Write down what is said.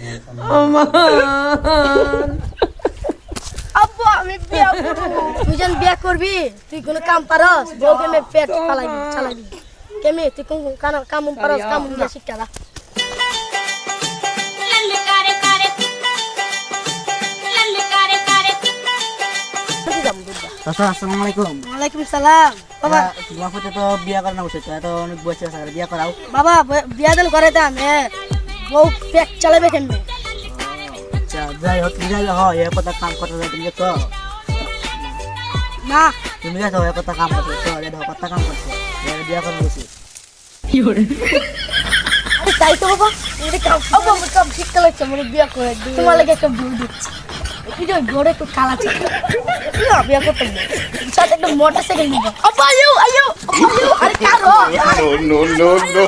আমার আব্বু আমি বিয়া করব তুই যেন বিয়া করবি তুই কোনো কাম পারস বউকে মে পেট ফালাবি চালাবি কেমে তুই কোন কাম পারস কাম দিয়া শিক্ষা দা চাচা আসসালামু আলাইকুম। ওয়ালাইকুম সালাম বাবা তোমাকে তো বিয়া করানো উচিত, এত অনেক বয়স আছে, বিয়া করাও। বাবা বিয়া দেন করে দাম বউ পেট চালাবে কেমনে আচ্ছা যাই হোক, তুমি যাই হোক এ কথা কাম করতে যাও, তুমি তো না তুমি যাই হোক এ কথা কাম করতে তো এ দেখো কথা কাম করতে বিয়া করানো উচিত। আরে তাই তো বাবা এটা কাম আব্বু আমার কাম শিক্ষা লাগছে মানে বিয়া করে দিই তোমার লাগে একটা বউ দিচ্ছি এই যে বড় একটু কালা ছিল না বিয়া করতে না সাথে একটা মোটরসাইকেল নিব আব্বু আয়ো আয়ো আরে কারো no, no, no, no.